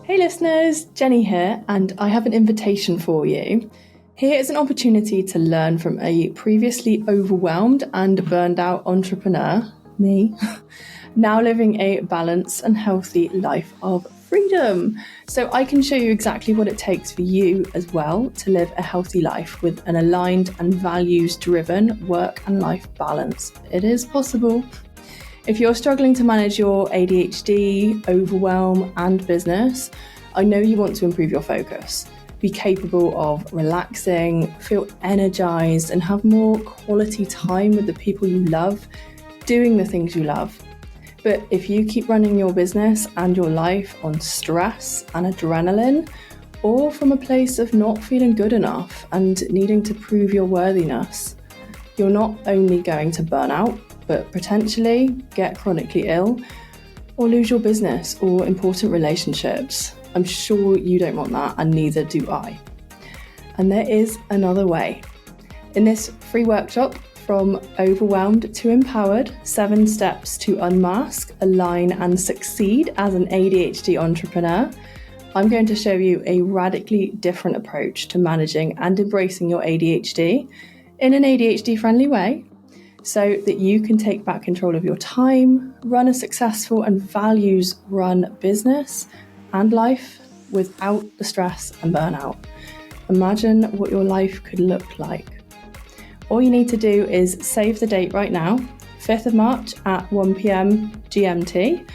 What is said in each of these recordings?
Hey listeners, Jenny here, and I have an invitation for you. Here is an opportunity to learn from a previously overwhelmed and burned out entrepreneur, me, now living a balanced and healthy life of freedom. So I can show you exactly what it takes for you as well to live a healthy life with an aligned and values-driven work and life balance. It is possible. If you're struggling to manage your ADHD, overwhelm, and business, I know you want to improve your focus, be capable of relaxing, feel energized, and have more quality time with the people you love, doing the things you love. But if you keep running your business and your life on stress and adrenaline, or from a place of not feeling good enough and needing to prove your worthiness, you're not only going to burn out, but potentially get chronically ill or lose your business or important relationships. I'm sure you don't want that, and neither do I. And there is another way. In this free workshop, From Overwhelmed to Empowered, 7 Steps to Unmask, Align and Succeed as an ADHD Entrepreneur, I'm going to show you a radically different approach to managing and embracing your ADHD in an ADHD-friendly way, so that you can take back control of your time, run a successful and values-run business and life without the stress and burnout. Imagine what your life could look like. All you need to do is save the date right now, 5th of March at 1 p.m. GMT.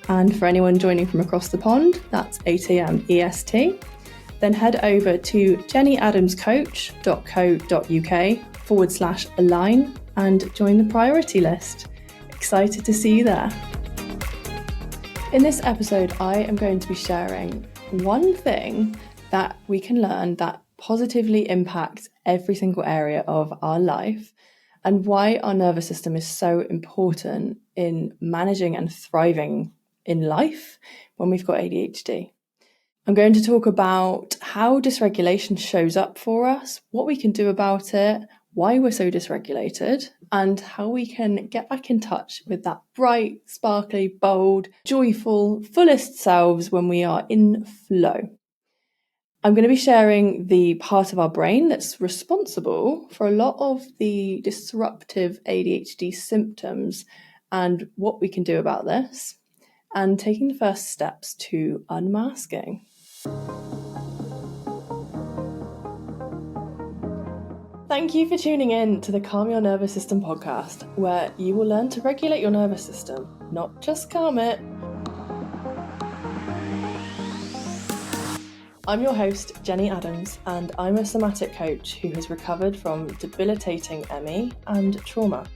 And for anyone joining from across the pond, that's 8 a.m. EST. Then head over to jennyadamscoach.co.uk/align and join the priority list. Excited to see you there. In this episode, I am going to be sharing one thing that we can learn that positively impacts every single area of our life and why our nervous system is so important in managing and thriving in life when we've got ADHD. I'm going to talk about how dysregulation shows up for us, what we can do about it, why we're so dysregulated, and how we can get back in touch with that bright, sparkly, bold, joyful, fullest selves when we are in flow. I'm going to be sharing the part of our brain that's responsible for a lot of the disruptive ADHD symptoms and what we can do about this, and taking the first steps to unmasking. Thank you for tuning in to the Calm Your Nervous System podcast, where you will learn to regulate your nervous system, not just calm it. I'm your host, Jenny Adams, and I'm a somatic coach who has recovered from debilitating ME and trauma.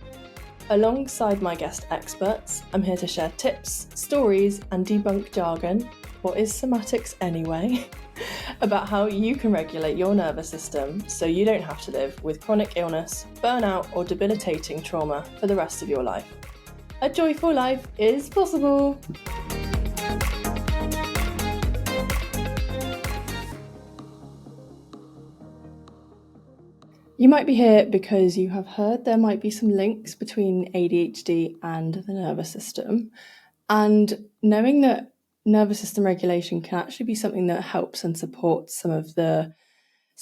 Alongside my guest experts, I'm here to share tips, stories, and debunk jargon, what is somatics anyway, about how you can regulate your nervous system so you don't have to live with chronic illness, burnout, or debilitating trauma for the rest of your life. A joyful life is possible. You might be here because you have heard there might be some links between ADHD and the nervous system, and knowing that nervous system regulation can actually be something that helps and supports some of the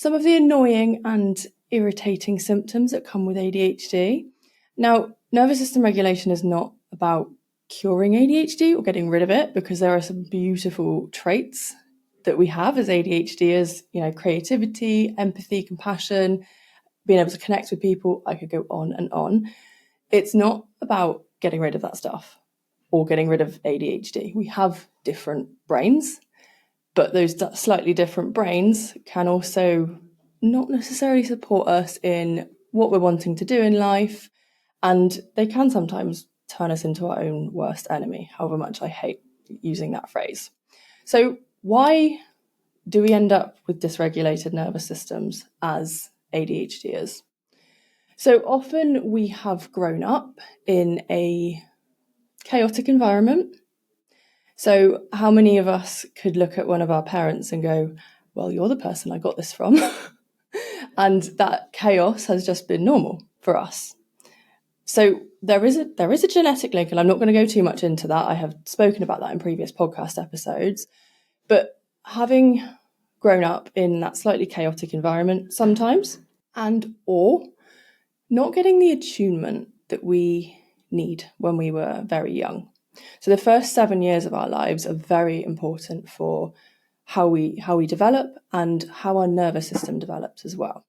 annoying and irritating symptoms that come with ADHD. Now, nervous system regulation is not about curing ADHD or getting rid of it, because there are some beautiful traits that we have as ADHDers, creativity, empathy, compassion, being able to connect with people. I could go on and on. It's not about getting rid of that stuff or getting rid of ADHD. We have different brains, but those slightly different brains can also not necessarily support us in what we're wanting to do in life, and they can sometimes turn us into our own worst enemy, however much I hate using that phrase. So why do we end up with dysregulated nervous systems as ADHDers? So often we have grown up in a chaotic environment. So how many of us could look at one of our parents and go, well, you're the person I got this from. And that chaos has just been normal for us. So there is a genetic link, and I'm not going to go too much into that. I have spoken about that in previous podcast episodes. But having grown up in that slightly chaotic environment sometimes, and or not getting the attunement that we need when we were very young. So the first 7 years of our lives are very important for how we develop and how our nervous system develops as well.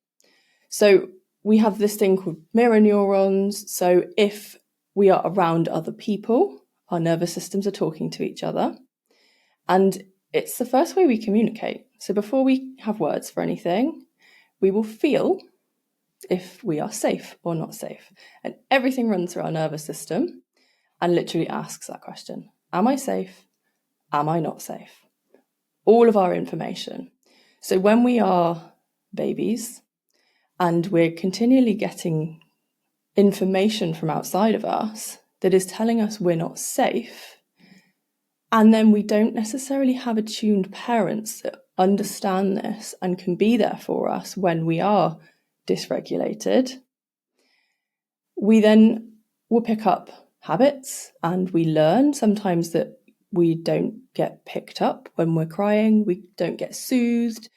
So we have this thing called mirror neurons. So if we are around other people, our nervous systems are talking to each other. And it's the first way we communicate. So before we have words for anything, we will feel if we are safe or not safe. And everything runs through our nervous system and literally asks that question. Am I safe? Am I not safe? All of our information. So when we are babies and we're continually getting information from outside of us that is telling us we're not safe, and then we don't necessarily have attuned parents that understand this and can be there for us when we are dysregulated, we then will pick up habits, and we learn sometimes that we don't get picked up when we're crying, we don't get soothed.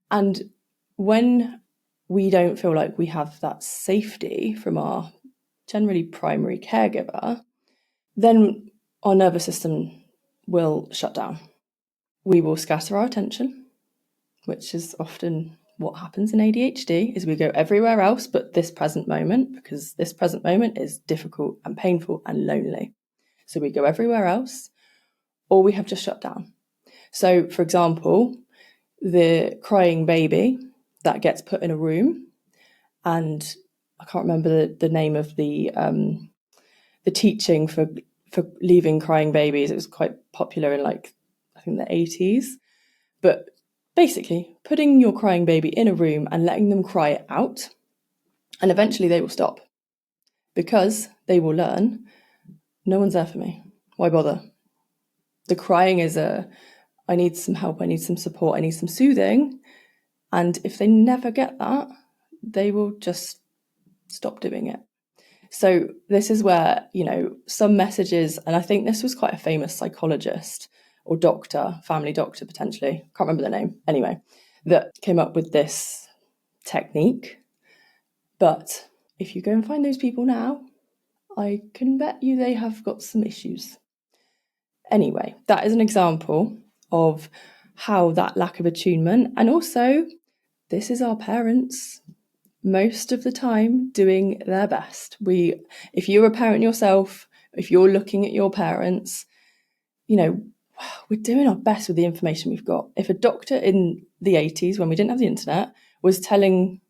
And when we don't feel like we have that safety from our generally primary caregiver, then our nervous system will shut down. We will scatter our attention, which is often what happens in ADHD, is we go everywhere else but this present moment, because this present moment is difficult and painful and lonely. So we go everywhere else, or we have just shut down. So, for example, the crying baby that gets put in a room, and I can't remember the name of the teaching for leaving crying babies. It was quite popular in I think the 80s. But basically, putting your crying baby in a room and letting them cry it out, and eventually they will stop, because they will learn, no one's there for me. Why bother? The crying is I need some help, I need some support, I need some soothing. And if they never get that, they will just stop doing it. So this is where, some messages, and I think this was quite a famous psychologist or doctor, family doctor potentially, can't remember the name, anyway, that came up with this technique. But if you go and find those people now, I can bet you they have got some issues. Anyway, that is an example of how that lack of attunement, and also this is our parents most of the time doing their best. If you're a parent yourself, if you're looking at your parents, we're doing our best with the information we've got. If a doctor in the 80s, when we didn't have the internet, was telling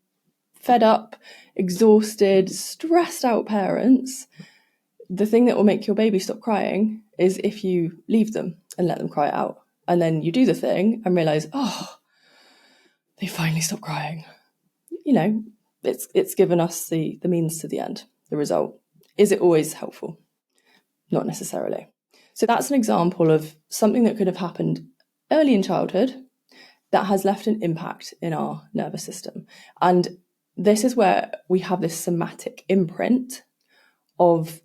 fed up, exhausted, stressed out parents, the thing that will make your baby stop crying is if you leave them and let them cry it out. And then you do the thing and realise, they finally stopped crying. It's given us the means to the end, the result. Is it always helpful? Not necessarily. So that's an example of something that could have happened early in childhood that has left an impact in our nervous system. And this is where we have this somatic imprint of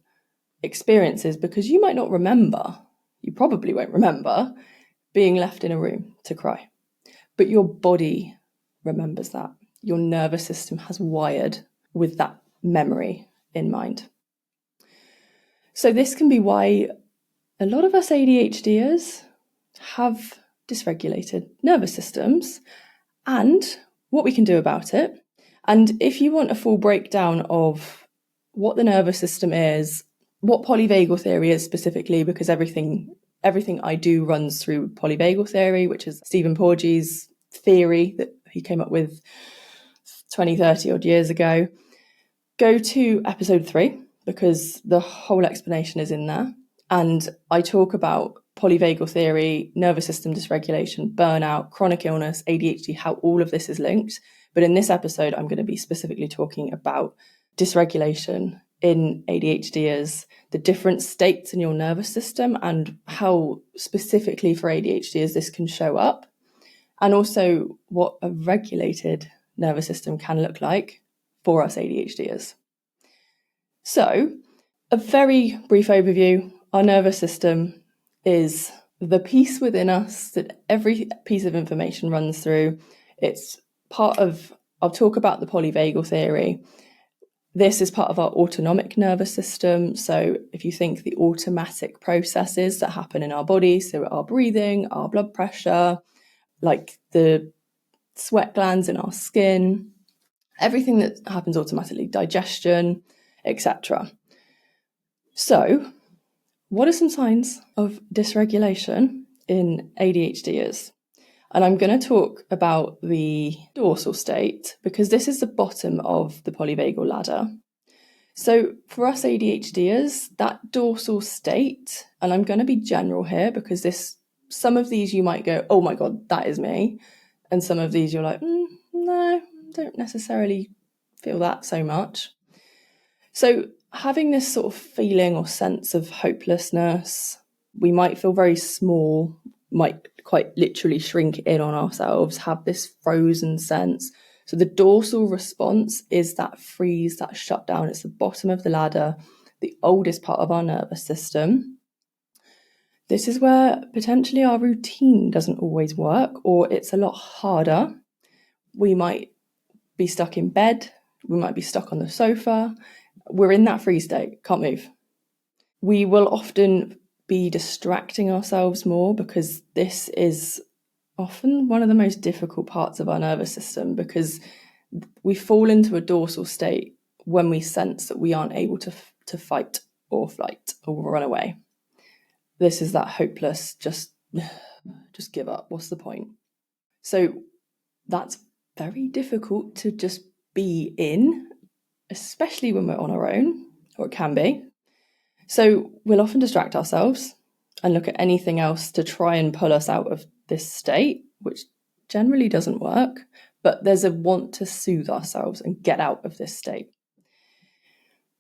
experiences, because you might not remember, you probably won't remember being left in a room to cry, but your body remembers that. Your nervous system has wired with that memory in mind. So this can be why a lot of us ADHDers have dysregulated nervous systems, and what we can do about it. And if you want a full breakdown of what the nervous system is, what polyvagal theory is specifically, because everything I do runs through polyvagal theory, which is Stephen Porges' theory that he came up with 20, 30 odd years ago, go to episode 3, because the whole explanation is in there. And I talk about polyvagal theory, nervous system dysregulation, burnout, chronic illness, ADHD, how all of this is linked. But in this episode, I'm going to be specifically talking about dysregulation in ADHDers, the different states in your nervous system, and how specifically for ADHDers this can show up, and also what a regulated nervous system can look like for us ADHDers. So, a very brief overview. Our nervous system is the piece within us that every piece of information runs through. It's part of, I'll talk about the polyvagal theory. This is part of our autonomic nervous system. So if you think the automatic processes that happen in our body, so our breathing, our blood pressure, like the sweat glands in our skin, everything that happens automatically, digestion, etc. So, what are some signs of dysregulation in ADHDers? And I'm going to talk about the dorsal state because this is the bottom of the polyvagal ladder. So for us ADHDers, that dorsal state, and I'm going to be general here because some of these you might go, oh my God, that is me. And some of these you're like, no, don't necessarily feel that so much. So having this sort of feeling or sense of hopelessness, we might feel very small, might quite literally shrink in on ourselves, have this frozen sense. So the dorsal response is that freeze, that shutdown. It's the bottom of the ladder, the oldest part of our nervous system. This is where potentially our routine doesn't always work, or it's a lot harder. We might be stuck in bed, we might be stuck on the sofa. We're in that freeze state, can't move. We will often be distracting ourselves more because this is often one of the most difficult parts of our nervous system, because we fall into a dorsal state when we sense that we aren't able to fight or flight or run away. This is that hopeless, just give up, what's the point? So that's very difficult to just be in, especially when we're on our own, or it can be. So we'll often distract ourselves and look at anything else to try and pull us out of this state, which generally doesn't work, but there's a want to soothe ourselves and get out of this state.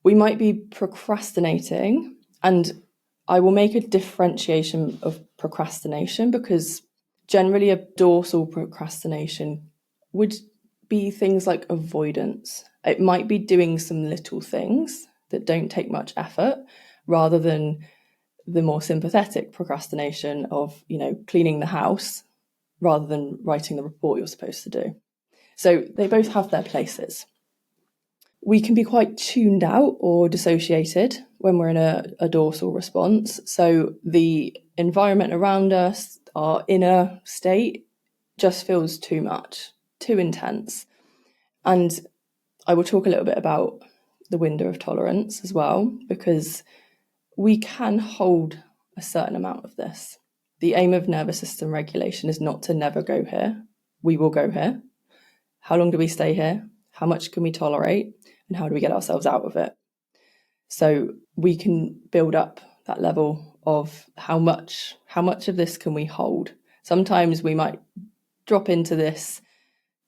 We might be procrastinating, and I will make a differentiation of procrastination because generally a dorsal procrastination would be things like avoidance. It might be doing some little things that don't take much effort, rather than the more sympathetic procrastination of, cleaning the house rather than writing the report you're supposed to do. So they both have their places. We can be quite tuned out or dissociated when we're in a dorsal response. So the environment around us, our inner state, just feels too much, too intense. And I will talk a little bit about the window of tolerance as well, because we can hold a certain amount of this. The aim of nervous system regulation is not to never go here. We will go here. How long do we stay here? How much can we tolerate? And how do we get ourselves out of it? So we can build up that level of how much of this can we hold. Sometimes we might drop into this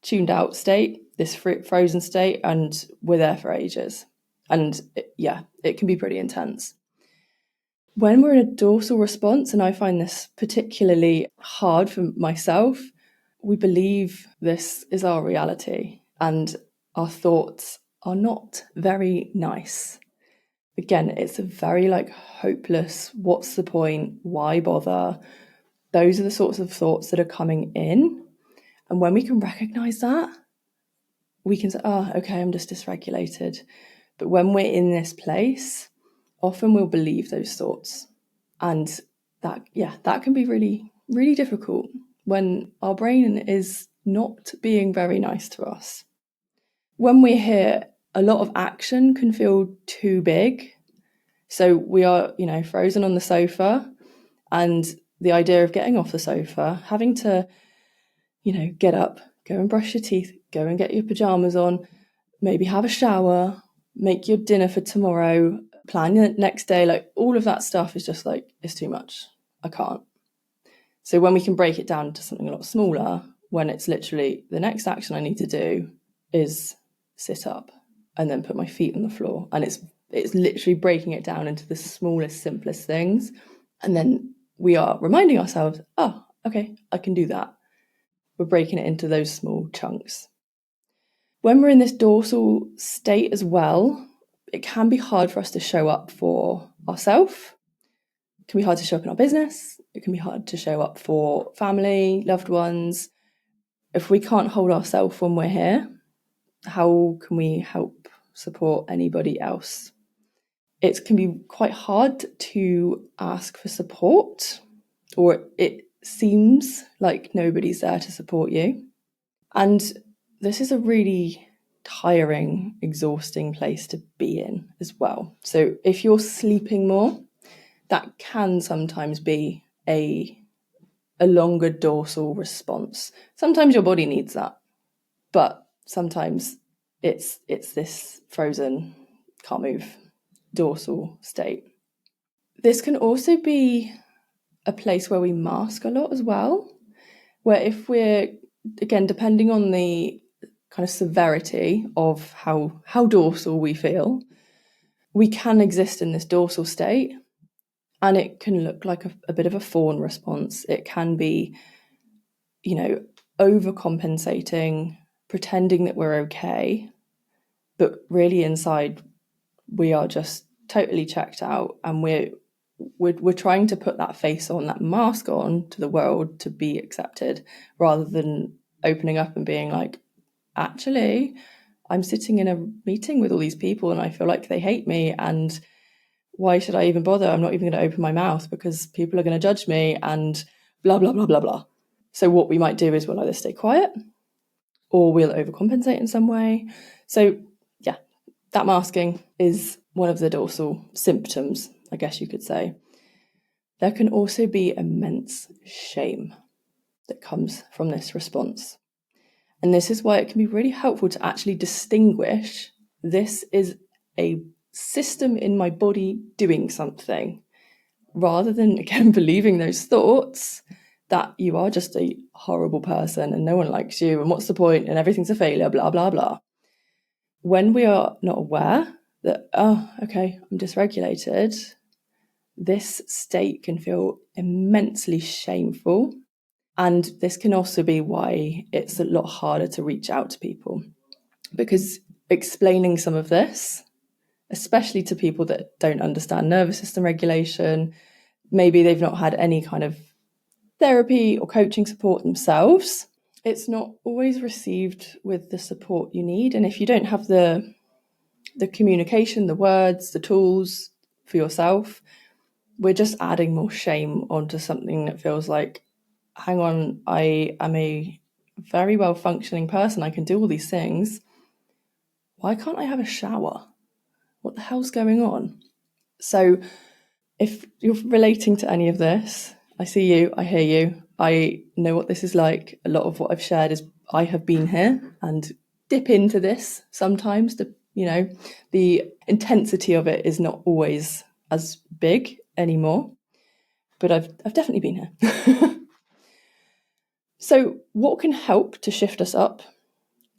tuned out state, this frozen state, and we're there for ages. And it can be pretty intense. When we're in a dorsal response, and I find this particularly hard for myself, we believe this is our reality and our thoughts are not very nice. Again, it's a very hopeless, what's the point, why bother? Those are the sorts of thoughts that are coming in. And when we can recognize that, we can say, okay, I'm just dysregulated. But when we're in this place, often we'll believe those thoughts. And that can be really, really difficult when our brain is not being very nice to us. When we're here, a lot of action can feel too big. So we are, frozen on the sofa, and the idea of getting off the sofa, having to, get up, go and brush your teeth, go and get your pajamas on, maybe have a shower, make your dinner for tomorrow, plan the next day, all of that stuff is just it's too much. I can't. So when we can break it down to something a lot smaller, when it's literally the next action I need to do is sit up and then put my feet on the floor. And it's literally breaking it down into the smallest, simplest things. And then we are reminding ourselves, oh, okay, I can do that. We're breaking it into those small chunks. When we're in this dorsal state as well, it can be hard for us to show up for ourselves. It can be hard to show up in our business. It can be hard to show up for family, loved ones. If we can't hold ourselves when we're here, how can we help support anybody else? It can be quite hard to ask for support, or it seems like nobody's there to support you. And this is a really tiring, exhausting place to be in as well. So if you're sleeping more, that can sometimes be a longer dorsal response. Sometimes your body needs that, but sometimes it's this frozen, can't move dorsal state. This can also be a place where we mask a lot as well, where if we're, again, depending on the kind of severity of how dorsal we feel, we can exist in this dorsal state, and it can look like a bit of a fawn response. It can be, overcompensating, pretending that we're okay, but really inside we are just totally checked out, and we're trying to put that face on, that mask on to the world to be accepted, rather than opening up and being like, actually, I'm sitting in a meeting with all these people and I feel like they hate me, and why should I even bother? I'm not even going to open my mouth because people are going to judge me and blah, blah, blah, blah, blah. So what we might do is we'll either stay quiet or we'll overcompensate in some way. So yeah, that masking is one of the dorsal symptoms, I guess you could say. There can also be immense shame that comes from this response. And this is why it can be really helpful to actually distinguish, this is a system in my body doing something, rather than, again, believing those thoughts that you are just a horrible person and no one likes you and what's the point and everything's a failure, blah, blah, blah. When we are not aware that, oh, okay, I'm dysregulated, this state can feel immensely shameful. And this can also be why it's a lot harder to reach out to people, because explaining some of this, especially to people that don't understand nervous system regulation, maybe they've not had any kind of therapy or coaching support themselves, it's not always received with the support you need. And if you don't have the communication, the words, the tools for yourself, we're just adding more shame onto something that feels like, hang on, I am a very well functioning person. I can do all these things. Why can't I have a shower? What the hell's going on? So if you're relating to any of this, I see you, I hear you, I know what this is like. A lot of what I've shared is I have been here and dip into this sometimes. The intensity of it is not always as big anymore, but I've definitely been here. So what can help to shift us up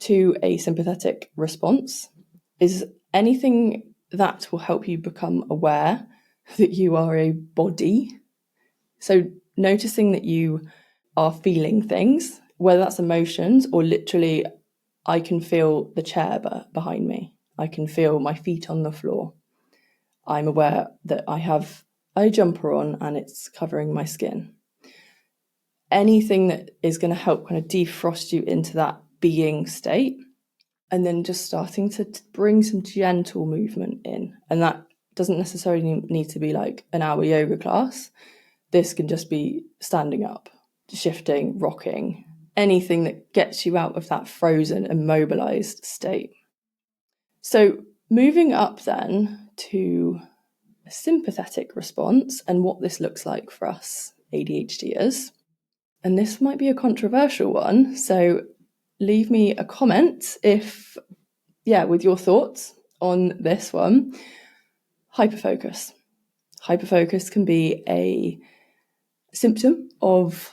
to a sympathetic response is anything that will help you become aware that you are a body. So noticing that you are feeling things, whether that's emotions or literally, I can feel the chair behind me. I can feel my feet on the floor. I'm aware that I have a jumper on and it's covering my skin. Anything that is going to help kind of defrost you into that being state, and then just starting to bring some gentle movement in. And that doesn't necessarily need to be like an hour yoga class. This can just be standing up, shifting, rocking, anything that gets you out of that frozen, immobilized state. So moving up then to a sympathetic response and what this looks like for us ADHDers. And this might be a controversial one, so leave me a comment with your thoughts on this one. Hyperfocus. Hyperfocus can be a symptom of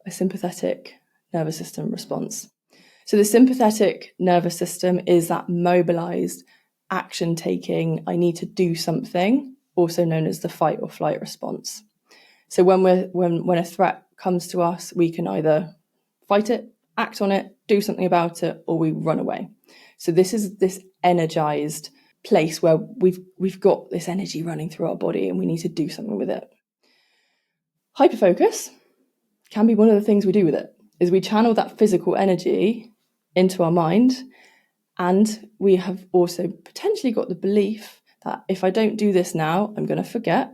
a sympathetic nervous system response. So the sympathetic nervous system is that mobilized, action-taking, I need to do something, also known as the fight or flight response. So when a threat comes to us, we can either fight it, act on it, do something about it, or we run away. So this is this energized place where we've got this energy running through our body and we need to do something with it. Hyperfocus can be one of the things we do with it, is we channel that physical energy into our mind, and we have also potentially got the belief that if I don't do this now, I'm going to forget,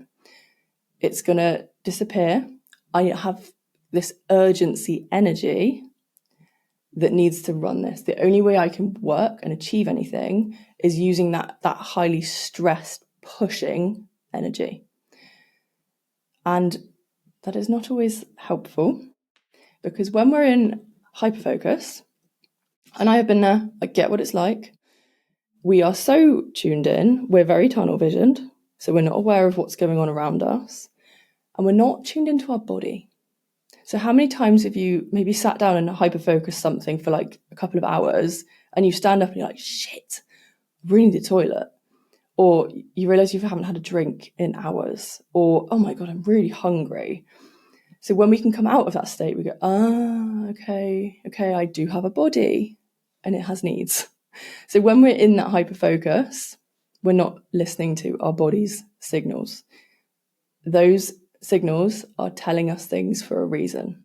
it's going to disappear. I have this urgency energy that needs to run this. The only way I can work and achieve anything is using that highly stressed, pushing energy. And that is not always helpful, because when we're in hyperfocus, and I have been there, I get what it's like, we are so tuned in, we're very tunnel visioned, so we're not aware of what's going on around us, and we're not tuned into our body. So how many times have you maybe sat down and hyper-focused something for like a couple of hours, and you stand up and you're like, shit, I really need the toilet. Or you realise you haven't had a drink in hours. Or, oh my God, I'm really hungry. So when we can come out of that state, we go, okay, I do have a body and it has needs. So when we're in that hyper-focus, we're not listening to our body's signals. Those signals are telling us things for a reason.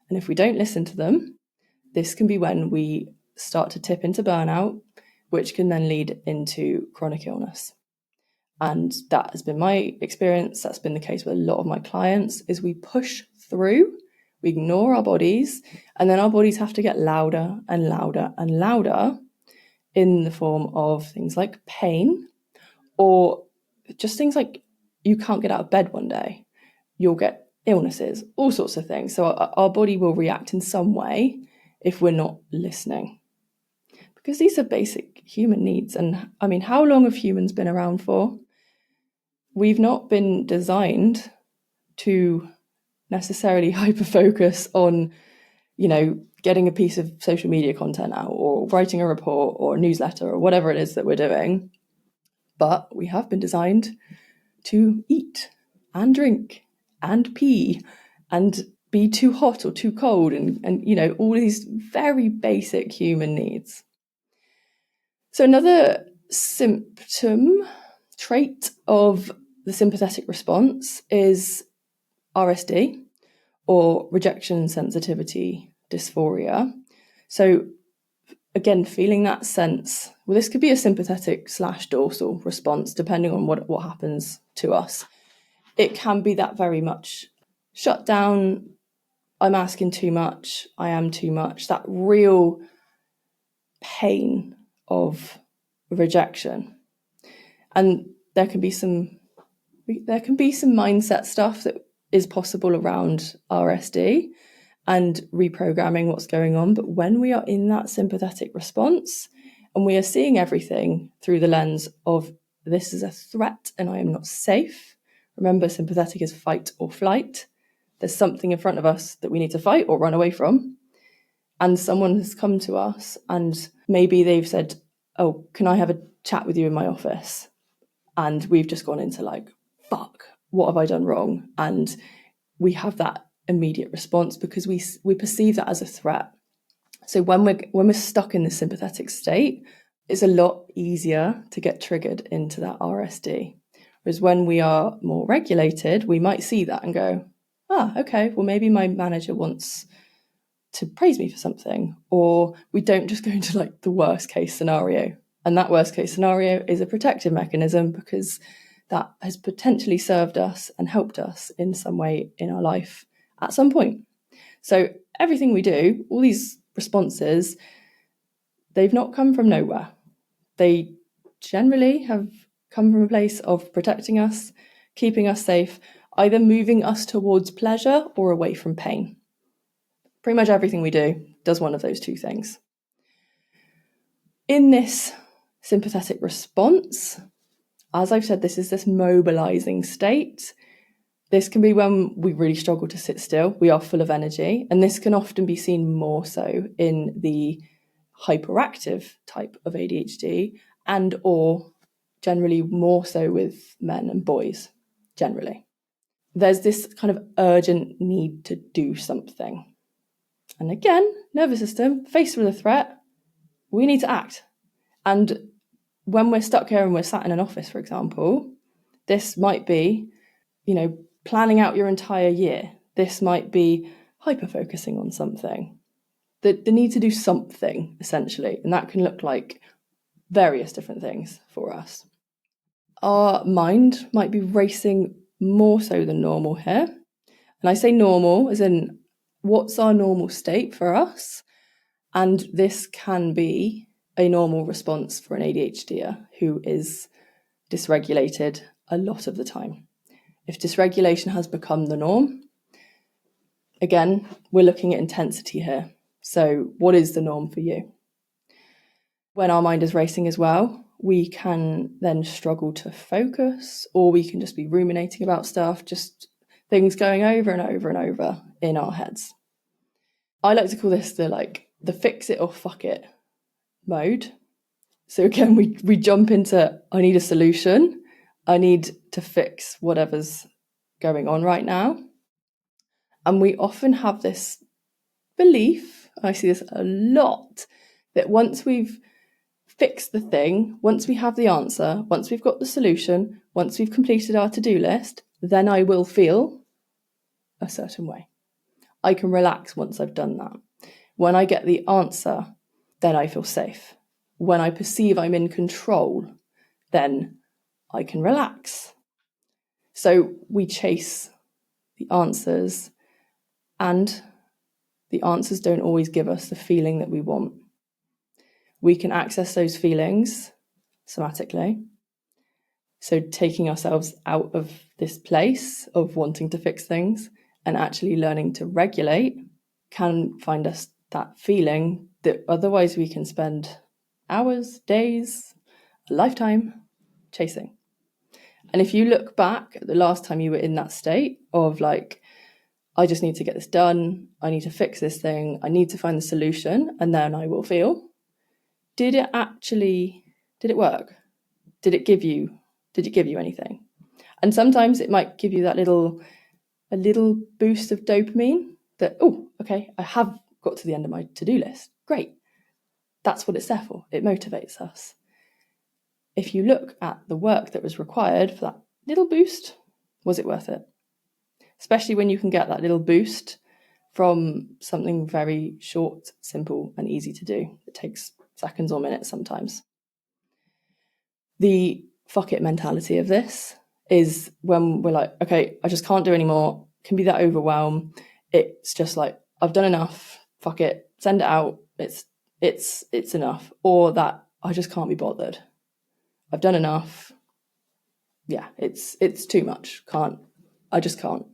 And if we don't listen to them, this can be when we start to tip into burnout, which can then lead into chronic illness. And that has been my experience. That's been the case with a lot of my clients, is we push through, we ignore our bodies, and then our bodies have to get louder and louder and louder in the form of things like pain, or just things like you can't get out of bed one day. You'll get illnesses, all sorts of things. So our body will react in some way if we're not listening. Because these are basic human needs. And I mean, how long have humans been around for? We've not been designed to necessarily hyper-focus on, getting a piece of social media content out, or writing a report or a newsletter or whatever it is that we're doing. But we have been designed to eat and drink and pee and be too hot or too cold, and all these very basic human needs. So another trait of the sympathetic response is RSD, or rejection sensitivity dysphoria. So again, feeling that sense, well, this could be a sympathetic/dorsal response, depending on what happens to us. It can be that very much shut down, I'm asking too much, I am too much, that real pain of rejection. And there can be some mindset stuff that is possible around RSD and reprogramming what's going on. But when we are in that sympathetic response and we are seeing everything through the lens of this is a threat and I am not safe. Remember, sympathetic is fight or flight. There's something in front of us that we need to fight or run away from. And someone has come to us and maybe they've said, oh, can I have a chat with you in my office? And we've just gone into like, fuck, what have I done wrong? And we have that immediate response because we perceive that as a threat. So when we're stuck in this sympathetic state, it's a lot easier to get triggered into that RSD. Whereas when we are more regulated, we might see that and go, okay, well, maybe my manager wants to praise me for something. Or we don't just go into like the worst case scenario. And that worst case scenario is a protective mechanism because that has potentially served us and helped us in some way in our life at some point. So everything we do, all these responses, they've not come from nowhere. They generally have come from a place of protecting us, keeping us safe, either moving us towards pleasure or away from pain. Pretty much everything we do does one of those two things. In this sympathetic response, as I've said, this is this mobilizing state. This can be when we really struggle to sit still. We are full of energy, and this can often be seen more so in the hyperactive type of ADHD and or generally more so with men and boys generally. There's this kind of urgent need to do something. And again, nervous system, faced with a threat, we need to act. And when we're stuck here and we're sat in an office, for example, this might be, planning out your entire year. This might be hyper-focusing on something. The need to do something, essentially, and that can look like various different things for us. Our mind might be racing more so than normal here. And I say normal as in what's our normal state for us? And this can be a normal response for an ADHDer who is dysregulated a lot of the time. If dysregulation has become the norm, again, we're looking at intensity here. So what is the norm for you? When our mind is racing as well, we can then struggle to focus, or we can just be ruminating about stuff, just things going over and over and over in our heads. I like to call this the fix it or fuck it mode. So again, we jump into, I need a solution. I need to fix whatever's going on right now. And we often have this belief, I see this a lot, that once we've fixed the thing, once we have the answer, once we've got the solution, once we've completed our to-do list, then I will feel a certain way. I can relax once I've done that. When I get the answer, then I feel safe. When I perceive I'm in control, then I can relax. So we chase the answers, and the answers don't always give us the feeling that we want. We can access those feelings somatically. So taking ourselves out of this place of wanting to fix things and actually learning to regulate can find us that feeling that otherwise we can spend hours, days, a lifetime chasing. And if you look back at the last time you were in that state of I just need to get this done, I need to fix this thing, I need to find the solution, and then I will feel, did it work? Did it give you anything? And sometimes it might give you that a little boost of dopamine that, oh, okay, I have got to the end of my to-do list. Great. That's what it's there for. It motivates us. If you look at the work that was required for that little boost, was it worth it? Especially when you can get that little boost from something very short, simple, and easy to do. It takes seconds or minutes sometimes. The fuck it mentality of this is when we're like, okay, I just can't do anymore. It can be that overwhelm. It's just like, I've done enough. Fuck it. Send it out. It's enough. Or that I just can't be bothered. I've done enough. Yeah, it's too much. I just can't.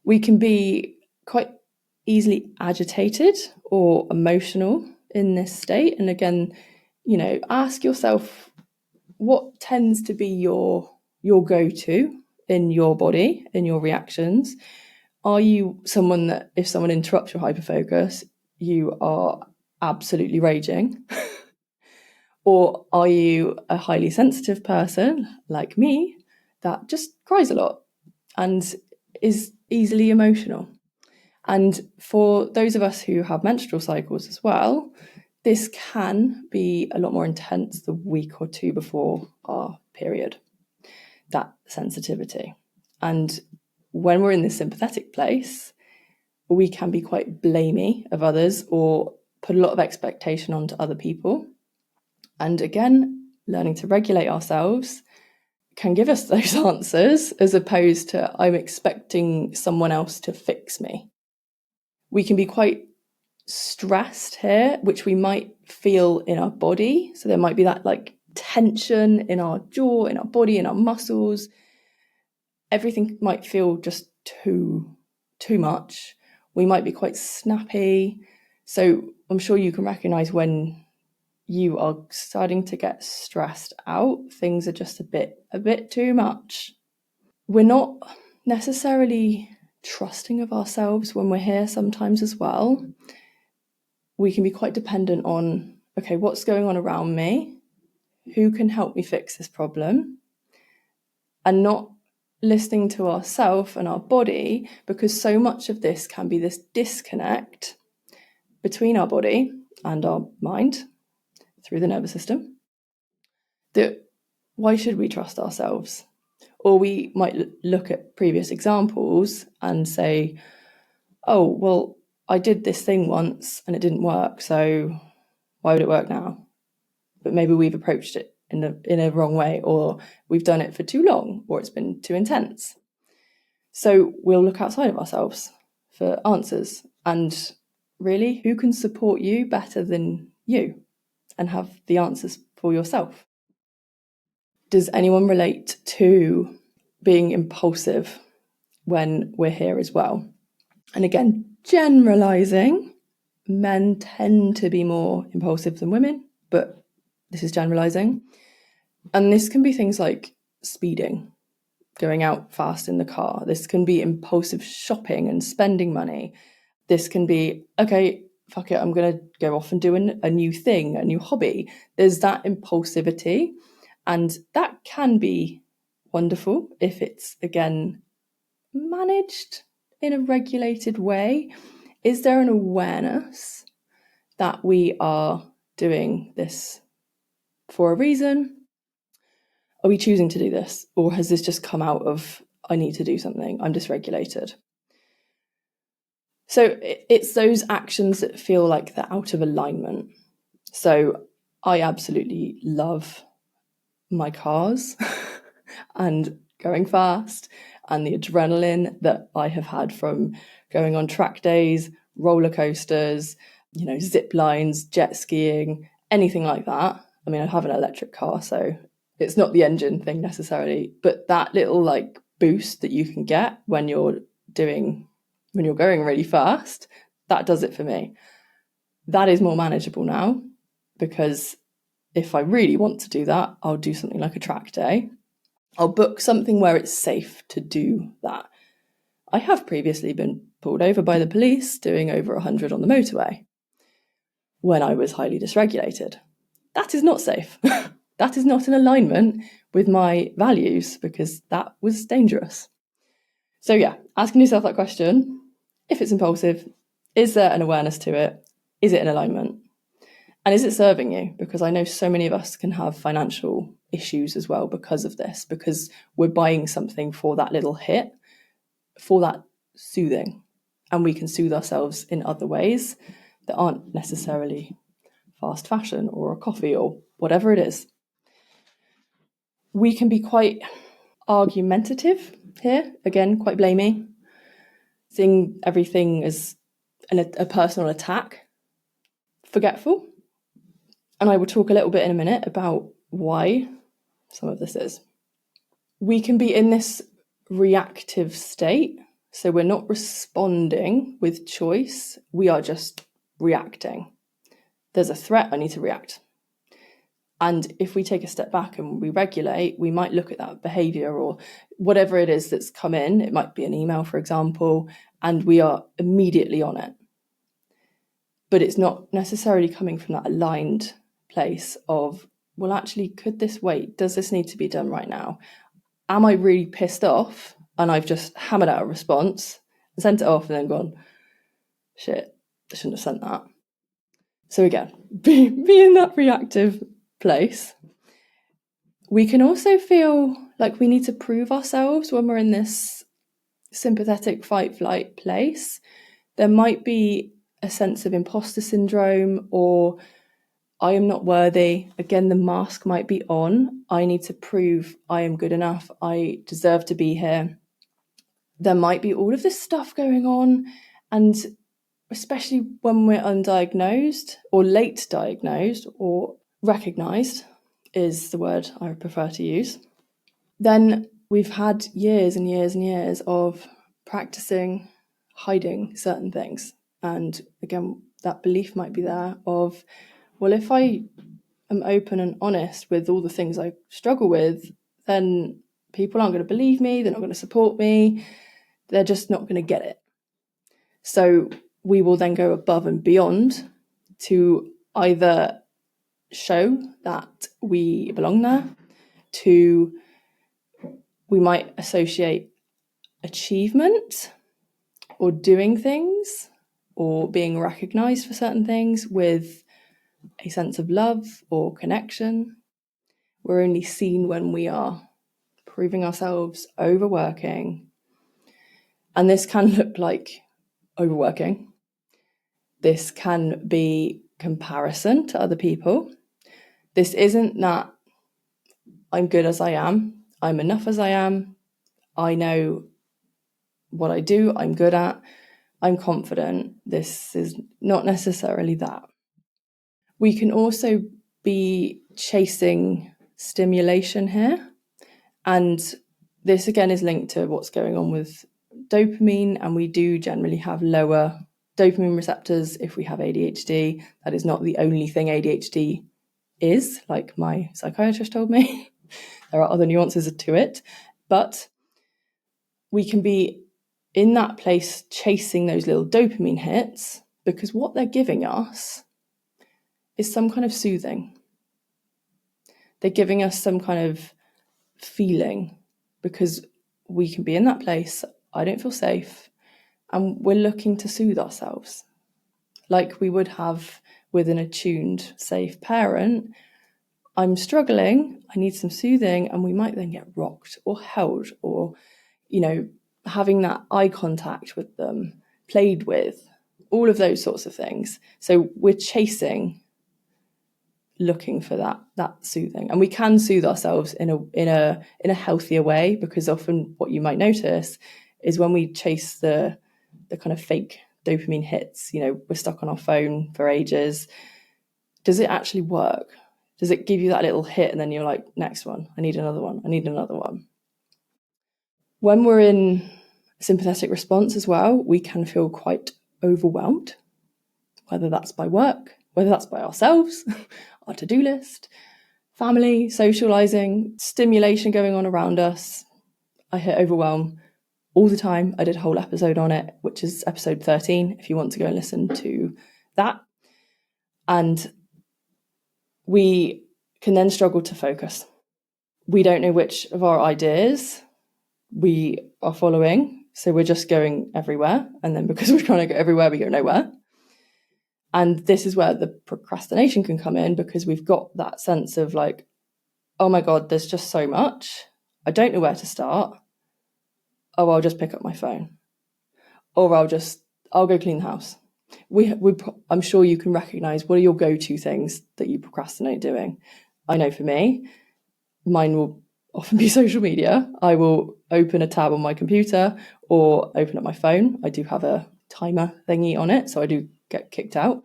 We can be quite easily agitated or emotional in this state. And again, ask yourself what tends to be your go-to in your body, in your reactions. Are you someone that if someone interrupts your hyperfocus, you are absolutely raging? Or are you a highly sensitive person like me that just cries a lot and is easily emotional? And for those of us who have menstrual cycles as well, this can be a lot more intense the week or two before our period, that sensitivity. And when we're in this sympathetic place, we can be quite blamey of others or put a lot of expectation onto other people. And again, learning to regulate ourselves can give us those answers as opposed to I'm expecting someone else to fix me. We can be quite stressed here, which we might feel in our body. So there might be that tension in our jaw, in our body, in our muscles. Everything might feel just too much. We might be quite snappy. So I'm sure you can recognize when you are starting to get stressed out, things are just a bit too much. We're not necessarily trusting of ourselves when we're here sometimes as well. We can be quite dependent on, okay, what's going on around me? Who can help me fix this problem? And not listening to ourselves and our body, because so much of this can be this disconnect between our body and our mind through the nervous system, that why should we trust ourselves? Or we might look at previous examples and say, oh, well, I did this thing once and it didn't work, so why would it work now? But maybe we've approached it in a wrong way, or we've done it for too long, or it's been too intense. So we'll look outside of ourselves for answers. And really, who can support you better than you and have the answers for yourself? Does anyone relate to being impulsive when we're here as well? And again, generalizing, men tend to be more impulsive than women, but this is generalizing. And this can be things like speeding, going out fast in the car. This can be impulsive shopping and spending money. This can be, okay, fuck it, I'm going to go off and do a new thing, a new hobby. There's that impulsivity. And that can be wonderful if it's, again, managed in a regulated way. Is there an awareness that we are doing this for a reason? Are we choosing to do this? Or has this just come out of, I need to do something, I'm dysregulated? So it's those actions that feel like they're out of alignment. So I absolutely love my cars and going fast and the adrenaline that I have had from going on track days, roller coasters, zip lines, jet skiing, anything like that. I mean, I have an electric car, so it's not the engine thing necessarily, but that little like boost that you can get when you're going really fast, that does it for me. That is more manageable now, because if I really want to do that, I'll do something like a track day. I'll book something where it's safe to do that. I have previously been pulled over by the police doing over 100 on the motorway when I was highly dysregulated. That is not safe. That is not in alignment with my values, because that was dangerous. So yeah, asking yourself that question, if it's impulsive, is there an awareness to it? Is it in alignment? And is it serving you? Because I know so many of us can have financial issues as well because of this, because we're buying something for that little hit, for that soothing. And we can soothe ourselves in other ways that aren't necessarily fast fashion or a coffee or whatever it is. We can be quite argumentative here, again, quite blamey, seeing everything as a personal attack, forgetful. And I will talk a little bit in a minute about why some of this is. We can be in this reactive state, so we're not responding with choice, we are just reacting. There's a threat, I need to react. And if we take a step back and we regulate, we might look at that behaviour or whatever it is that's come in. It might be an email, for example, and we are immediately on it. But it's not necessarily coming from that aligned place of, well, actually, could this wait? Does this need to be done right now? Am I really pissed off and I've just hammered out a response and sent it off and then gone, shit, I shouldn't have sent that. So again, be in that reactive place. We can also feel like we need to prove ourselves when we're in this sympathetic fight-flight place. There might be a sense of imposter syndrome, or I am not worthy. Again, the mask might be on. I need to prove I am good enough. I deserve to be here. There might be all of this stuff going on, and especially when we're undiagnosed or late diagnosed or recognised is the word I prefer to use, then we've had years and years and years of practicing hiding certain things. And again, that belief might be there of, well, if I am open and honest with all the things I struggle with, then people aren't going to believe me, they're not going to support me, they're just not going to get it. So we will then go above and beyond to either show that we belong there, we might associate achievement or doing things or being recognised for certain things with a sense of love or connection. We're only seen when we are proving ourselves, overworking. And this can look like overworking. This can be comparison to other people. This isn't that I'm good as I am, I'm enough as I am, I know what I do, I'm good at, I'm confident. This is not necessarily that. We can also be chasing stimulation here. And this again is linked to what's going on with dopamine. And we do generally have lower dopamine receptors if we have ADHD. That is not the only thing ADHD is, like my psychiatrist told me. There are other nuances to it. But we can be in that place chasing those little dopamine hits because what they're giving us is some kind of soothing. They're giving us some kind of feeling because we can be in that place, I don't feel safe, and we're looking to soothe ourselves like we would have with an attuned, safe parent. I'm struggling, I need some soothing, and we might then get rocked or held or, having that eye contact with them, played with, all of those sorts of things. So we're chasing, looking for that soothing, and we can soothe ourselves in a healthier way, because often what you might notice is when we chase the kind of fake dopamine hits, we're stuck on our phone for ages. Does it actually work? Does it give you that little hit and then you're like, next one, I need another one? When we're in sympathetic response as well, we can feel quite overwhelmed, whether that's by work, whether that's by ourselves, our to-do list, family, socializing, stimulation going on around us. I hit overwhelm all the time. I did a whole episode on it, which is episode 13, if you want to go and listen to that. And we can then struggle to focus. We don't know which of our ideas we are following. So we're just going everywhere. And then because we're trying to go everywhere, we go nowhere. And this is where the procrastination can come in, because we've got that sense of like, oh my God, there's just so much. I don't know where to start. Oh, I'll just pick up my phone. Or I'll go clean the house. I'm sure you can recognise, what are your go-to things that you procrastinate doing? I know for me, mine will often be social media. I will open a tab on my computer or open up my phone. I do have a timer thingy on it, so I do get kicked out.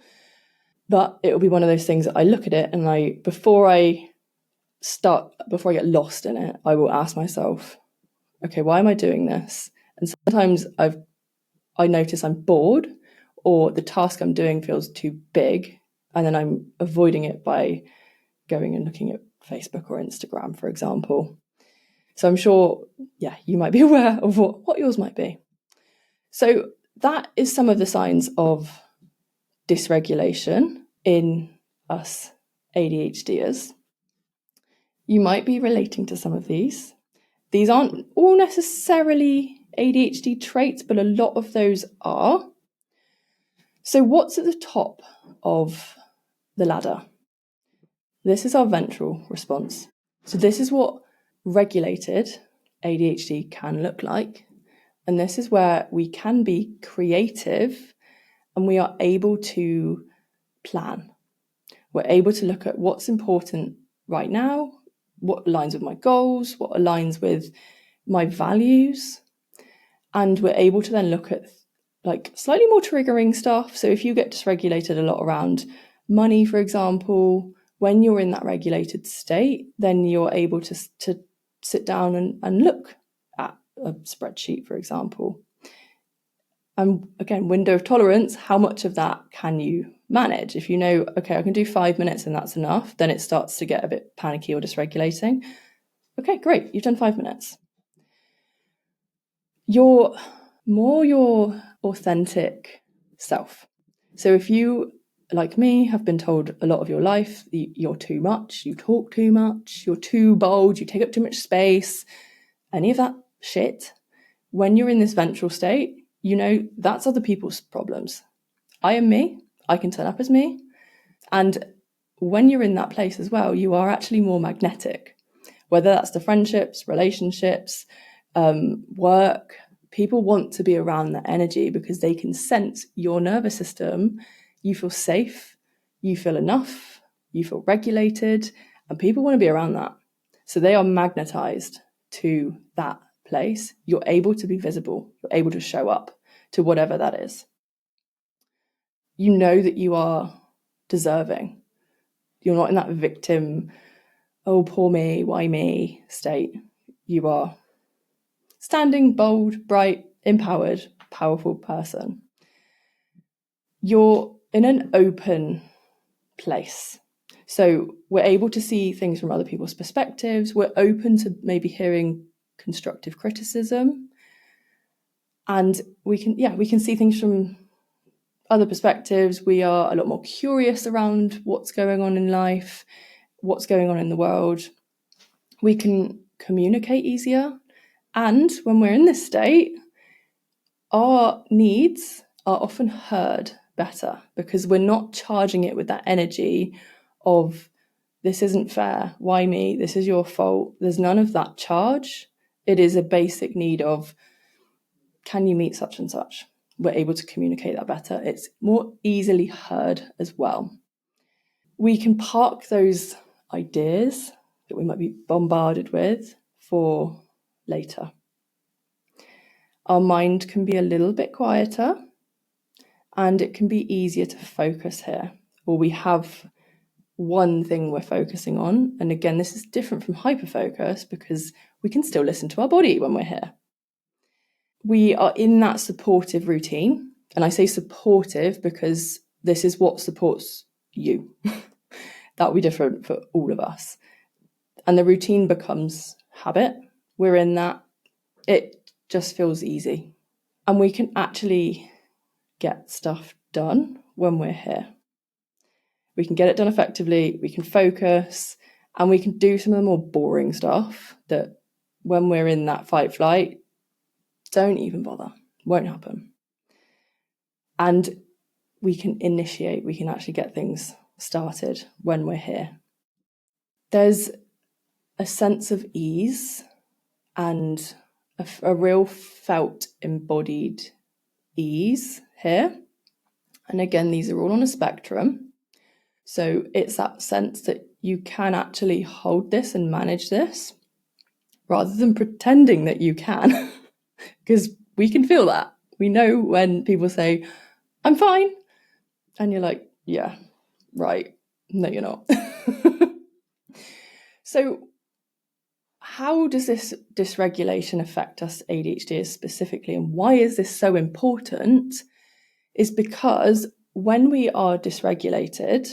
But it'll be one of those things that I look at it and before I get lost in it, I will ask myself, okay, why am I doing this? And sometimes I notice I'm bored, or the task I'm doing feels too big, and then I'm avoiding it by going and looking at Facebook or Instagram, for example. So I'm sure, you might be aware of what yours might be. So that is some of the signs of dysregulation in us ADHDers. You might be relating to some of these. These aren't all necessarily ADHD traits, but a lot of those are. So what's at the top of the ladder? This is our ventral response. So this is what regulated ADHD can look like. And this is where we can be creative and we are able to plan. We're able to look at what's important right now, what aligns with my goals, what aligns with my values. And we're able to then look at like slightly more triggering stuff. So if you get dysregulated a lot around money, for example, when you're in that regulated state, then you're able to sit down and look at a spreadsheet, for example. And again, window of tolerance, how much of that can you manage? If you know, okay, I can do 5 minutes and that's enough, then it starts to get a bit panicky or dysregulating. Okay, great, you've done 5 minutes. You're more your authentic self. So if you, like me, have been told a lot of your life you're too much, you talk too much, you're too bold, you take up too much space, any of that shit, when you're in this ventral state, that's other people's problems. I am me, I can turn up as me. And when you're in that place as well, you are actually more magnetic. whether that's the friendships, relationships, work. People want to be around that energy because they can sense your nervous system. You feel safe, you feel enough, you feel regulated, and people want to be around that. So they are magnetized to that place. You're able to be visible, you're able to show up to whatever that is. You know that you are deserving. You're not in that victim, oh, poor me, why me state. You are standing, bold, bright, empowered, powerful person. You're in an open place. So we're able to see things from other people's perspectives. We're open to maybe hearing constructive criticism. And we can see things from other perspectives. We are a lot more curious around what's going on in life, what's going on in the world. We can communicate easier. And when we're in this state, our needs are often heard better because we're not charging it with that energy of this isn't fair, why me, this is your fault. There's none of that charge. It is a basic need of, can you meet such and such? We're able to communicate that better. It's more easily heard as well. We can park those ideas that we might be bombarded with for later. Our mind can be a little bit quieter and it can be easier to focus here, or we have one thing we're focusing on. And again, this is different from hyperfocus because we can still listen to our body when we're here. We are in that supportive routine. And I say supportive because this is what supports you. That will be different for all of us. And the routine becomes habit. We're in that. It just feels easy. And we can actually get stuff done when we're here. We can get it done effectively, we can focus, and we can do some of the more boring stuff that when we're in that fight flight, don't even bother, won't happen. And we can initiate, we can actually get things started when we're here. There's a sense of ease and a real felt embodied ease here. And again, these are all on a spectrum. So it's that sense that you can actually hold this and manage this rather than pretending that you can, because we can feel that. We know when people say, I'm fine. And you're like, yeah, right. No, you're not. So how does this dysregulation affect us ADHDers specifically? And why is this so important? Is because when we are dysregulated,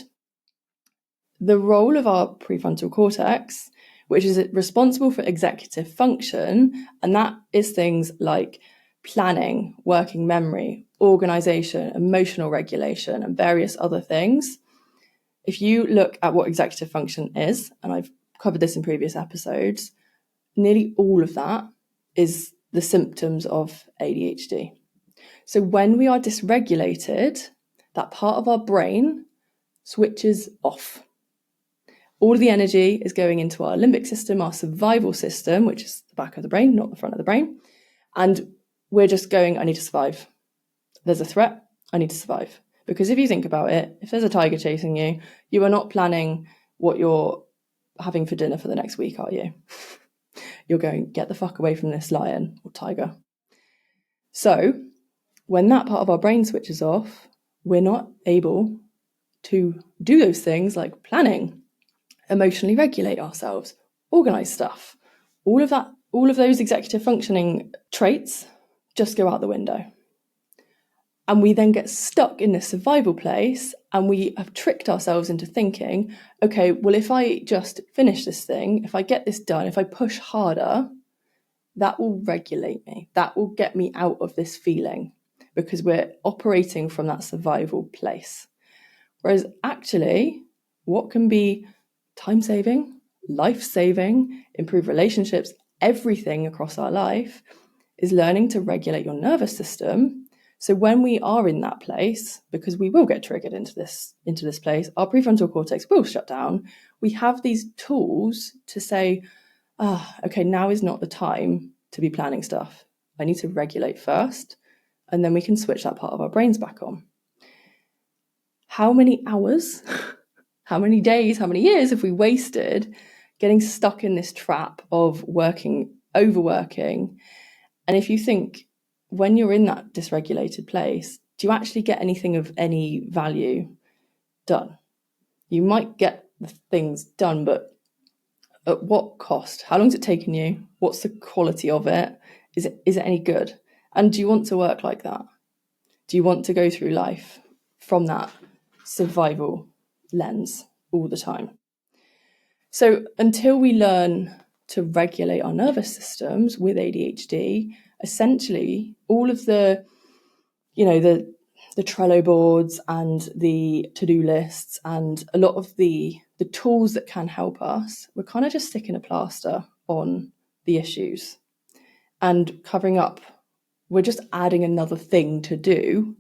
the role of our prefrontal cortex, which is responsible for executive function, and that is things like planning, working memory, organization, emotional regulation, and various other things. If you look at what executive function is, and I've covered this in previous episodes, nearly all of that is the symptoms of ADHD. So when we are dysregulated, that part of our brain switches off. All of the energy is going into our limbic system, our survival system, which is the back of the brain, not the front of the brain. And we're just going, I need to survive. There's a threat, I need to survive. Because if you think about it, if there's a tiger chasing you, you are not planning what you're having for dinner for the next week, are you? You're going, get the fuck away from this lion or tiger. So when that part of our brain switches off, we're not able to do those things like planning, emotionally regulate ourselves, organize stuff. All of those executive functioning traits just go out the window. And we then get stuck in this survival place and we have tricked ourselves into thinking, okay, well, if I just finish this thing, if I get this done, if I push harder, that will regulate me. That will get me out of this feeling because we're operating from that survival place. Whereas actually, what can be time-saving, life-saving, improve relationships, everything across our life is learning to regulate your nervous system. So when we are in that place, because we will get triggered into this place, our prefrontal cortex will shut down. We have these tools to say, okay, now is not the time to be planning stuff. I need to regulate first, and then we can switch that part of our brains back on. How many hours, how many days, how many years have we wasted getting stuck in this trap of overworking? And if you think, when you're in that dysregulated place, do you actually get anything of any value done? You might get the things done, but at what cost? How long has it taken you? What's the quality of it? Is it any good? And do you want to work like that? Do you want to go through life from that survival lens all the time? So until we learn to regulate our nervous systems with ADHD, essentially all of the Trello boards and the to-do lists and a lot of the tools that can help us, we're kind of just sticking a plaster on the issues and covering up. We're just adding another thing to do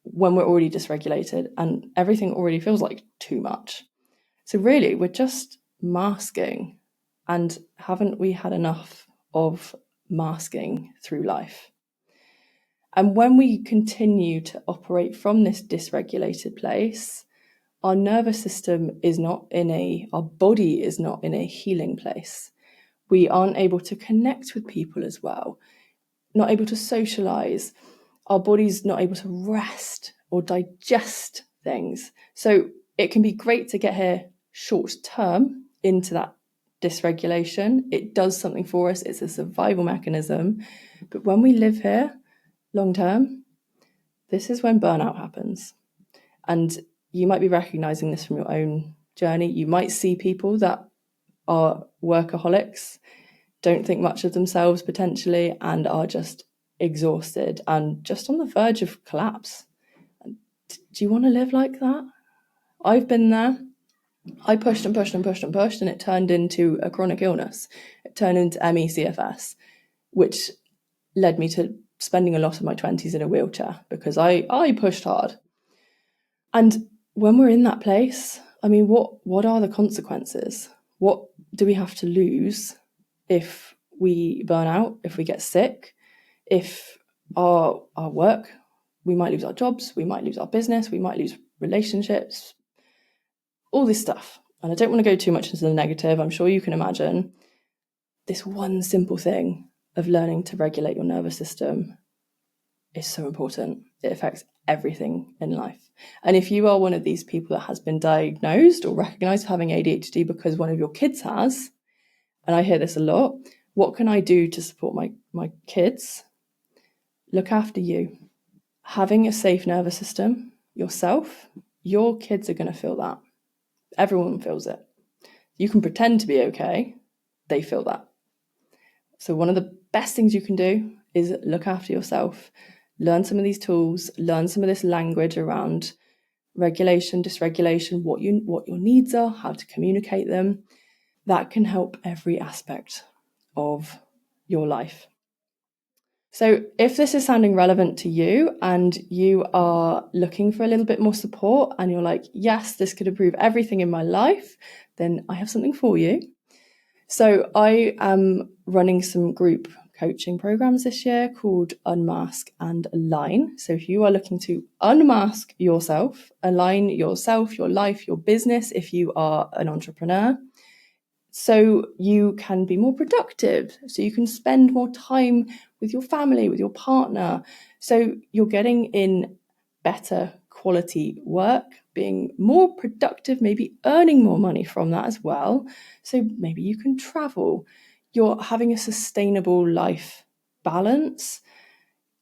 when we're already dysregulated and everything already feels like too much. So really, we're just masking. And haven't we had enough of masking through life? And when we continue to operate from this dysregulated place, our nervous system our body is not in a healing place. We aren't able to connect with people as well, not able to socialize. Our body's not able to rest or digest things. So it can be great to get here short term into that dysregulation. It does something for us. It's a survival mechanism. But when we live here long term, this is when burnout happens. And you might be recognizing this from your own journey. You might see people that are workaholics, don't think much of themselves potentially, and are just exhausted and just on the verge of collapse. Do you want to live like that? I've been there. I pushed and pushed and pushed and pushed, and it turned into a chronic illness. It turned into ME/CFS, which led me to spending a lot of my 20s in a wheelchair because I pushed hard. And when we're in that place, I mean, what are the consequences? What do we have to lose if we burn out, if we get sick, if our work, we might lose our jobs, we might lose our business, we might lose relationships, all this stuff. And I don't want to go too much into the negative. I'm sure you can imagine this one simple thing of learning to regulate your nervous system is so important. It affects everything in life. And if you are one of these people that has been diagnosed or recognized having ADHD because one of your kids has, and I hear this a lot, what can I do to support my kids? Look after you. Having a safe nervous system, yourself, your kids are going to feel that. Everyone feels it. You can pretend to be okay. They feel that. So one of the best things you can do is look after yourself. Learn some of these tools, learn some of this language around regulation, dysregulation, what your needs are, how to communicate them. That can help every aspect of your life. So if this is sounding relevant to you and you are looking for a little bit more support and you're like, yes, this could improve everything in my life, then I have something for you. So I am running some group coaching programs this year called Unmask and Align. So if you are looking to unmask yourself, align yourself, your life, your business, if you are an entrepreneur, so you can be more productive, so you can spend more time with your family, with your partner. So you're getting in better quality work, being more productive, maybe earning more money from that as well. So maybe you can travel. You're having a sustainable life balance.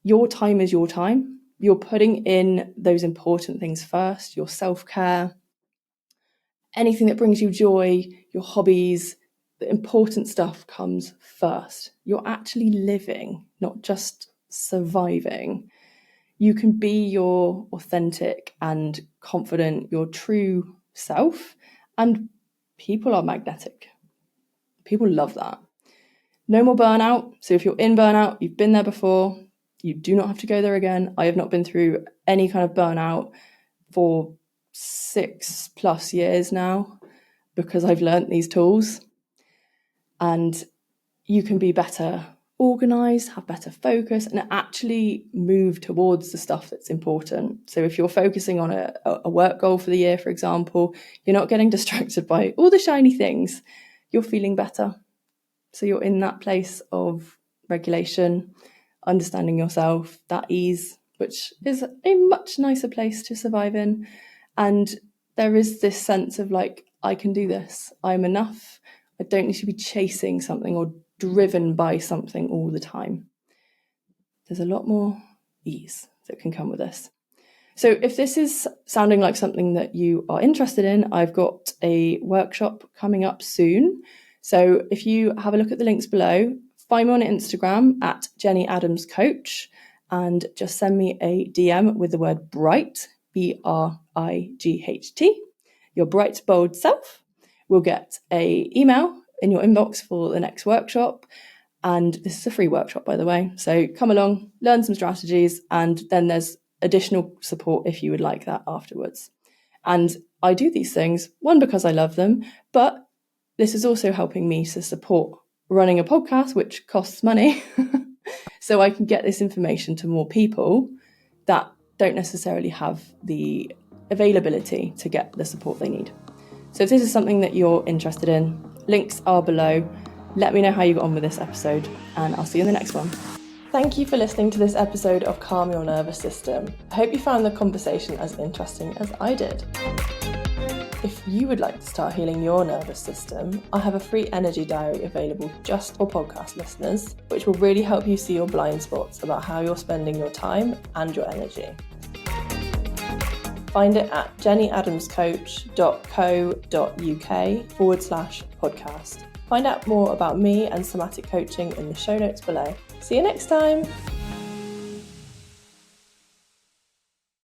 Your time is your time. You're putting in those important things first, your self-care, anything that brings you joy, your hobbies, the important stuff comes first. You're actually living, not just surviving. You can be your authentic and confident, your true self, and people are magnetic. People love that. No more burnout. So if you're in burnout, you've been there before, you do not have to go there again. I have not been through any kind of burnout for 6+ years now because I've learnt these tools. and you can be better organised, have better focus, and actually move towards the stuff that's important. So if you're focusing on a work goal for the year, for example, you're not getting distracted by all the shiny things. You're feeling better. So you're in that place of regulation, understanding yourself, that ease, which is a much nicer place to survive in. And there is this sense of like, I can do this. I'm enough. I don't need to be chasing something or driven by something all the time. There's a lot more ease that can come with this. So if this is sounding like something that you are interested in, I've got a workshop coming up soon. So if you have a look at the links below, find me on Instagram at Jenny Adams Coach and just send me a DM with the word bright, BRIGHT. Your bright, bold self will get an email in your inbox for the next workshop. And this is a free workshop, by the way. So come along, learn some strategies, and then there's additional support if you would like that afterwards. And I do these things, one, because I love them, but this is also helping me to support running a podcast, which costs money. So I can get this information to more people that don't necessarily have the availability to get the support they need. So if this is something that you're interested in, links are below. Let me know how you got on with this episode, and I'll see you in the next one. Thank you for listening to this episode of Calm Your Nervous System. I hope you found the conversation as interesting as I did. If you would like to start healing your nervous system, I have a free energy diary available just for podcast listeners, which will really help you see your blind spots about how you're spending your time and your energy. Find it at jennyadamscoach.co.uk/podcast. Find out more about me and somatic coaching in the show notes below. See you next time.